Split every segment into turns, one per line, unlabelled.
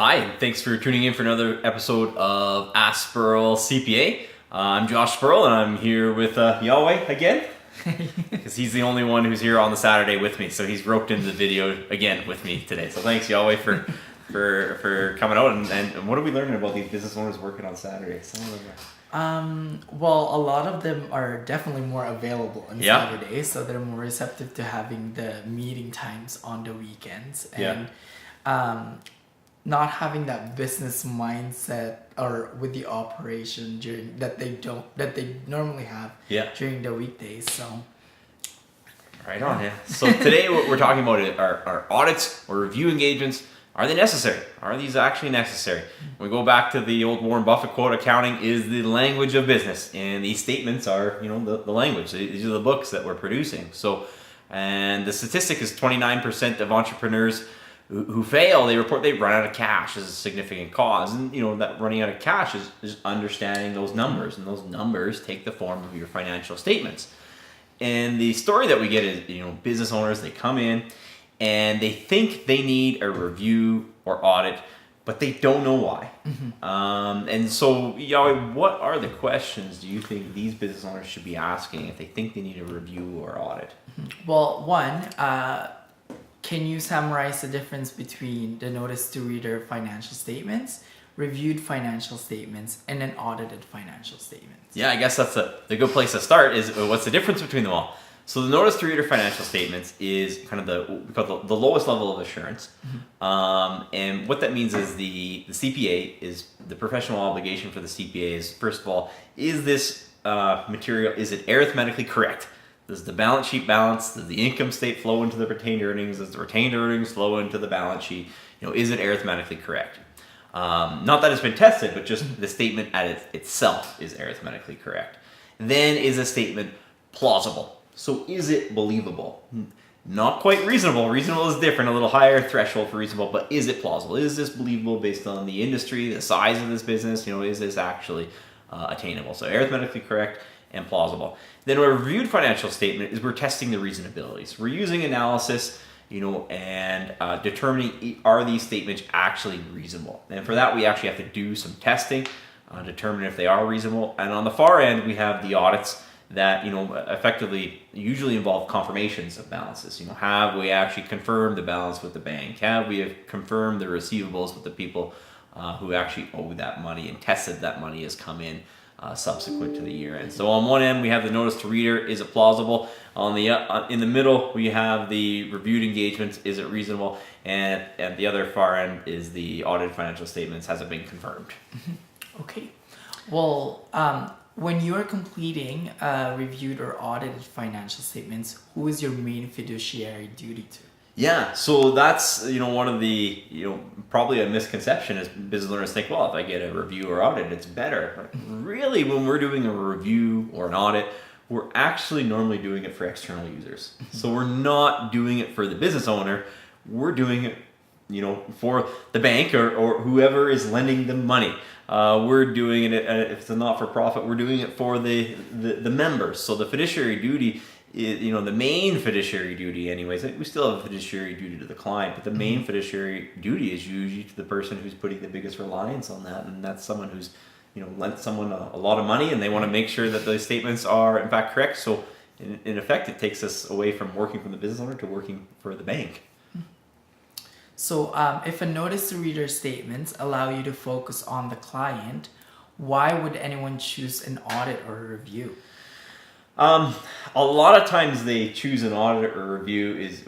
Hi, and thanks for tuning in for another episode of Ask Spurrell CPA. I'm Josh Spurrell, and I'm here with Yahweh again, because he's the only one who's here on the Saturday with me. So he's roped into the video again with me today. So thanks, Yahweh, for coming out. And what are we learning about these business owners working on Saturdays?
Well, a lot of them are definitely more available on Saturdays, so they're more receptive to having the meeting times on the weekends, and not having that business mindset or with the operation during that they normally have during the weekdays. So
right on, yeah. So today what we're talking about are audits or review engagements. Are they necessary? Are these actually necessary? When we go back to the old Warren Buffett quote, accounting is the language of business. And these statements are, the language. These are the books that we're producing. So, and the statistic is 29% of entrepreneurs who fail, they report they run out of cash as a significant cause. And, that running out of cash is understanding those numbers. And those numbers take the form of your financial statements. And the story that we get is, business owners, they come in, and they think they need a review or audit, but they don't know why. Mm-hmm. And so, Yahweh, what are the questions do you think these business owners should be asking if they think they need a review or audit?
Well, one, can you summarize the difference between the notice to reader financial statements, reviewed financial statements, and then audited financial statements? Yeah,
I guess that's the good place to start is what's the difference between them all? So the notice to reader financial statements is kind of the lowest level of assurance. Mm-hmm. And what that means is the CPA is the professional obligation for the CPA is, first of all, is this material, is it arithmetically correct? Does the balance sheet balance? Does the income statement flow into the retained earnings? Does the retained earnings flow into the balance sheet? Is it arithmetically correct? Not that it's been tested, but just the statement itself is arithmetically correct. Then is a statement plausible? So is it believable? Not quite reasonable. Reasonable is different, a little higher threshold for reasonable, but is it plausible? Is this believable based on the industry, the size of this business? Is this actually attainable? So arithmetically correct and plausible. Then a reviewed financial statement is we're testing the reasonability. So we're using analysis, and determining are these statements actually reasonable. And for that, we actually have to do some testing, determine if they are reasonable. And on the far end, we have the audits that effectively usually involve confirmations of balances. Have we actually confirmed the balance with the bank? Have we confirmed the receivables with the people who actually owe that money and tested that money has come in subsequent to the year end? So on one end we have the notice to reader, is it plausible? On the in the middle we have the reviewed engagements, is it reasonable? And at the other far end is the audited financial statements, has it been confirmed?
Okay. Well, when you're completing reviewed or audited financial statements, who is your main fiduciary duty to?
Yeah, so that's one of the probably a misconception is business owners think, well, if I get a review or audit, it's better. Really, when we're doing a review or an audit, we're actually normally doing it for external users. So we're not doing it for the business owner. We're doing it for the bank or whoever is lending them money. We're doing it, if it's a not-for-profit, we're doing it for the members. So the fiduciary duty is, the main fiduciary duty anyways, we still have a fiduciary duty to the client, but the main fiduciary duty is usually to the person who's putting the biggest reliance on that, and that's someone who's, lent someone a lot of money, and they want to make sure that those statements are in fact correct. So in effect, it takes us away from working from the business owner to working for the bank.
So if a notice to reader statements allow you to focus on the client, why would anyone choose an audit or a review?
A lot of times they choose an audit or review is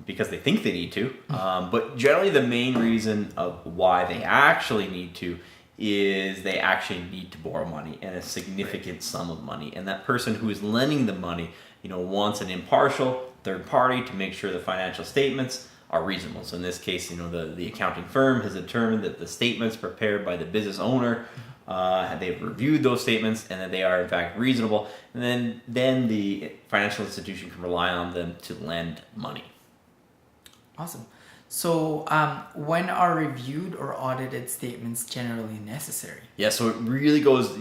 because they think they need to. But generally the main reason of why they actually need to is they actually need to borrow money, and a significant sum of money. And that person who is lending the money, wants an impartial third party to make sure the financial statements are reasonable. So in this case, the accounting firm has determined that the statements prepared by the business owner, they've reviewed those statements and that they are in fact reasonable. And then the financial institution can rely on them to lend money.
Awesome. So when are reviewed or audited statements generally necessary?
Yeah, so it really goes,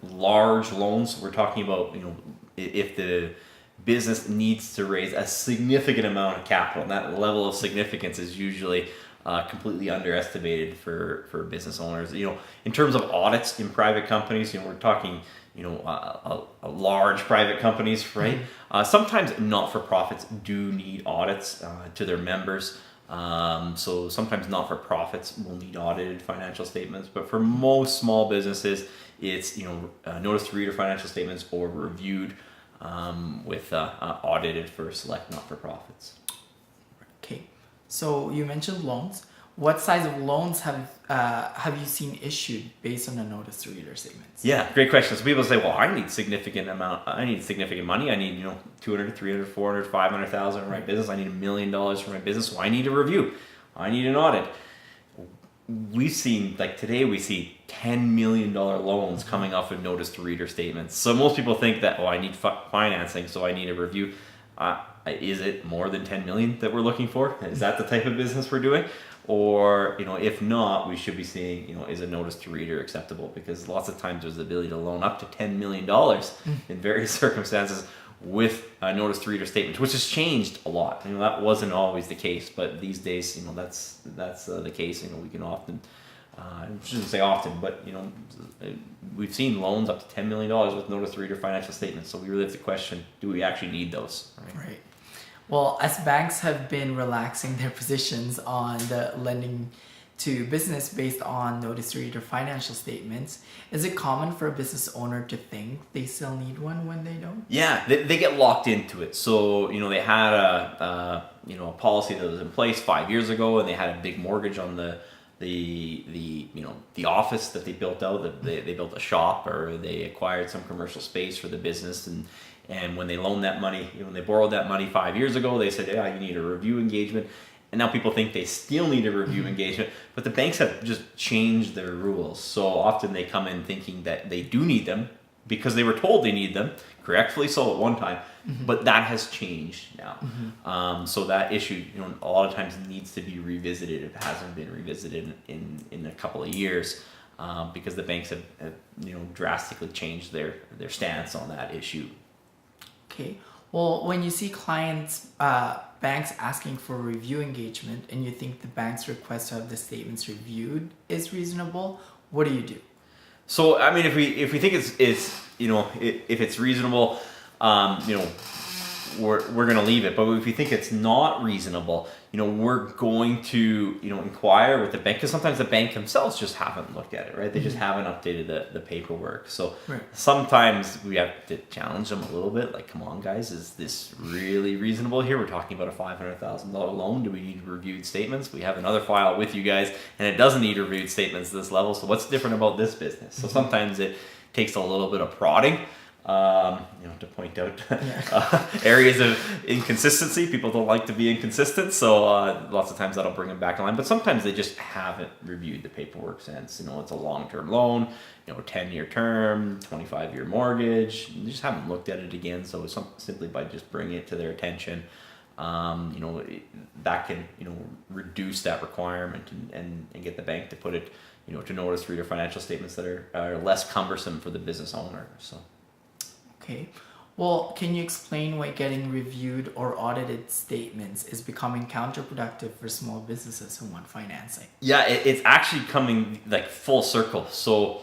large loans. We're talking about, if the business needs to raise a significant amount of capital. And that level of significance is usually completely underestimated for business owners. In terms of audits in private companies, we're talking, a large private companies, right? Sometimes not-for-profits do need audits to their members. So sometimes not-for-profits will need audited financial statements, but for most small businesses, it's notice to reader financial statements or reviewed with audited for select not-for-profits.
Okay, so you mentioned loans. What size of loans have you seen issued based on the notice to reader statements?
Yeah, great question. So people say, well, I need significant money. I need 200, 300, 400, 500,000 for my business. I need $1 million for my business. So I need a review. I need an audit. We've seen, like today, we see $10 million loans coming off of notice to reader statements. So most people think that, I need financing, so I need a review. Is it more than 10 million that we're looking for? Is that the type of business we're doing? Or, if not, we should be seeing, is a notice to reader acceptable? Because lots of times there's the ability to loan up to $10 million in various circumstances with a notice to reader statement, which has changed a lot. That wasn't always the case, but these days, that's the case. We can often, I shouldn't say often, but, we've seen loans up to $10 million with notice to reader financial statements. So we really have to question, do we actually need those?
Right. Well, as banks have been relaxing their positions on the lending to business based on notice to reader financial statements, is it common for a business owner to think they still need one when they don't?
Yeah, they get locked into it. So, they had a policy that was in place 5 years ago, and they had a big mortgage on the office that they built out. That they built a shop, or they acquired some commercial space for the business, and when they loaned that money, when they borrowed that money 5 years ago, they said, yeah, you need a review engagement. And now people think they still need a review engagement, but the banks have just changed their rules. So often they come in thinking that they do need them because they were told they need them, correctly so at one time, but that has changed now. So that issue, a lot of times needs to be revisited if it hasn't been revisited in a couple of years, because the banks have drastically changed their stance on that issue.
Okay. Well, when you see clients, banks asking for a review engagement, and you think the bank's request to have the statements reviewed is reasonable, what do you do?
So, if we think it's if it's reasonable, we're going to leave it. But if we think it's not reasonable, we're going to inquire with the bank, because sometimes the bank themselves just haven't looked at it, right? They just haven't updated the paperwork. So sometimes we have to challenge them a little bit, like, come on guys, is this really reasonable here? We're talking about a $500,000 loan. Do we need reviewed statements? We have another file with you guys and it doesn't need reviewed statements at this level. So what's different about this business? So sometimes it takes a little bit of prodding, to point out areas of inconsistency. People don't like to be inconsistent, so lots of times that'll bring them back in line. But sometimes they just haven't reviewed the paperwork since, it's a long-term loan, 10-year term, 25-year mortgage. They just haven't looked at it again. So simply by just bringing it to their attention, that can reduce that requirement and get the bank to put it to notice reader financial statements that are less cumbersome for the business owner. So.
Okay. Well, can you explain why getting reviewed or audited statements is becoming counterproductive for small businesses who want financing?
Yeah, it's actually coming like full circle. So,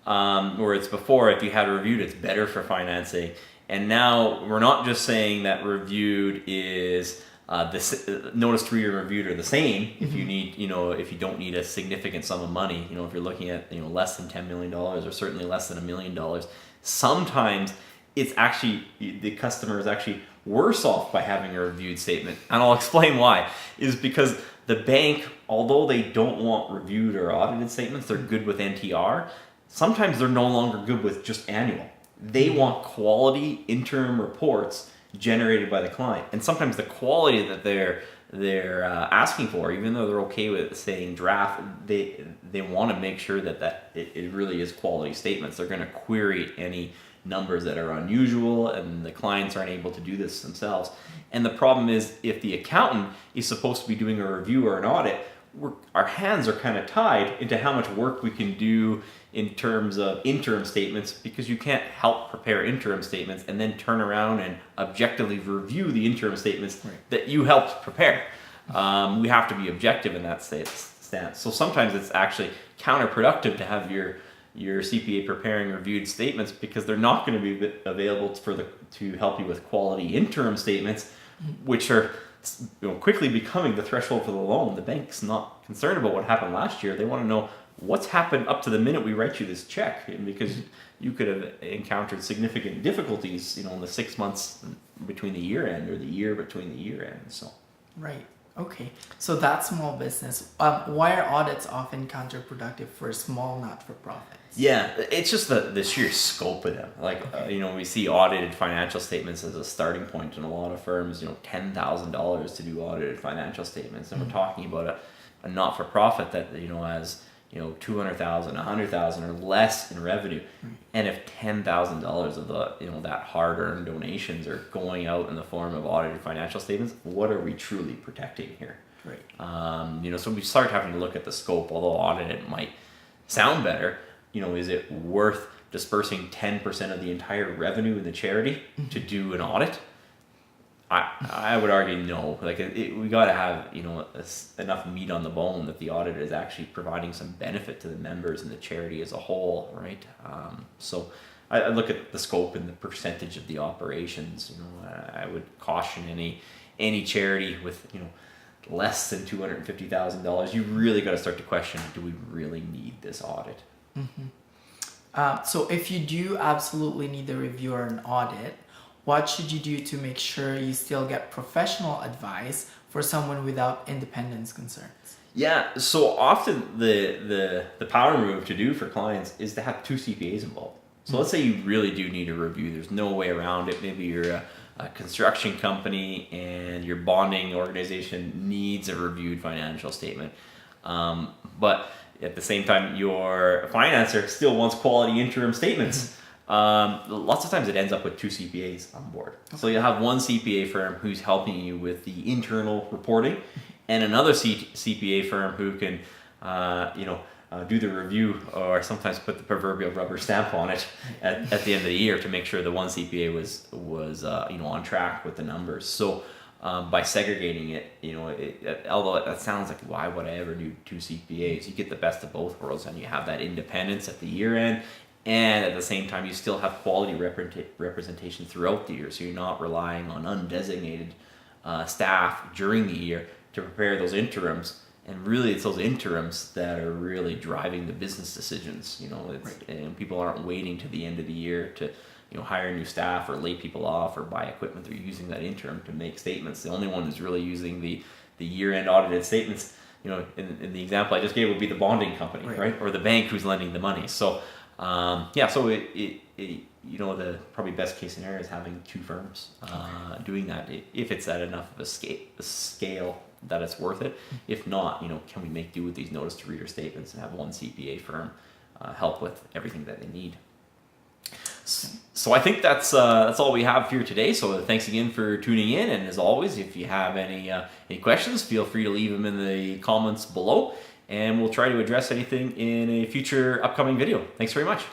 where it's before, if you had reviewed, it's better for financing. And now we're not just saying that reviewed is notice to read and reviewed are the same. If you need, if you don't need a significant sum of money, if you're looking at, less than $10 million or certainly less than $1 million, sometimes it's actually, the customer is actually worse off by having a reviewed statement. And I'll explain why. Is because the bank, although they don't want reviewed or audited statements, they're good with NTR. Sometimes they're no longer good with just annual. They want quality interim reports generated by the client. And sometimes the quality that they're asking for, even though they're okay with saying draft, they want to make sure that it really is quality statements. They're going to query any numbers that are unusual, and the clients aren't able to do this themselves. And the problem is, if the accountant is supposed to be doing a review or an audit, our hands are kind of tied into how much work we can do in terms of interim statements, because you can't help prepare interim statements and then turn around and objectively review the interim statements that you helped prepare. We have to be objective in that stance. So sometimes it's actually counterproductive to have your CPA preparing reviewed statements because they're not going to be available to help you with quality interim statements, which are quickly becoming the threshold for the loan. The bank's not concerned about what happened last year. They want to know what's happened up to the minute we write you this check, because you could have encountered significant difficulties, in the 6 months between the year end or the year between the year end. So.
Right. Okay. So that's small business. Why are audits often counterproductive for small not-for-profits?
Yeah, it's just the sheer scope of them. We see audited financial statements as a starting point in a lot of firms. $10,000 to do audited financial statements, and we're talking about a not-for-profit that has $200,000, $100,000 or less in revenue. Right. And if $10,000 of that hard-earned donations are going out in the form of audited financial statements, what are we truly protecting here? Right. So we start having to look at the scope. Although audited might sound better, is it worth dispersing 10% of the entire revenue in the charity to do an audit? I would argue no. We got to have enough meat on the bone that the audit is actually providing some benefit to the members and the charity as a whole, right? So I look at the scope and the percentage of the operations. I would caution any charity with less than $250,000. You really got to start to question: do we really need this audit?
Mm-hmm. So if you do absolutely need the review or an audit, what should you do to make sure you still get professional advice for someone without independence concerns?
Yeah, so often the power move to do for clients is to have two CPAs involved. So let's say you really do need a review. There's no way around it. Maybe you're a construction company and your bonding organization needs a reviewed financial statement. But at the same time, your financer still wants quality interim statements. Lots of times it ends up with two CPAs on board. Okay. So you'll have one CPA firm who's helping you with the internal reporting, and another CPA firm who can, do the review, or sometimes put the proverbial rubber stamp on it at the end of the year to make sure the one CPA was on track with the numbers. So by segregating it, although that sounds like, why would I ever do two CPAs? You get the best of both worlds, and you have that independence at the year end. And at the same time, you still have quality representation throughout the year. So you're not relying on undesignated staff during the year to prepare those interims. And really, it's those interims that are really driving the business decisions. Right. And people aren't waiting to the end of the year to hire new staff or lay people off or buy equipment. They're using that interim to make statements. The only one who's really using the year-end audited statements, in the example I just gave, would be the bonding company, right? Or the bank who's lending the money. So so the probably best case scenario is having two firms doing that if it's at enough of a scale that it's worth it. If not, can we make do with these notice to reader statements and have one CPA firm help with everything that they need? So I think that's all we have here today. So thanks again for tuning in, and as always, if you have any questions, feel free to leave them in the comments below, and we'll try to address anything in a future upcoming video. Thanks very much.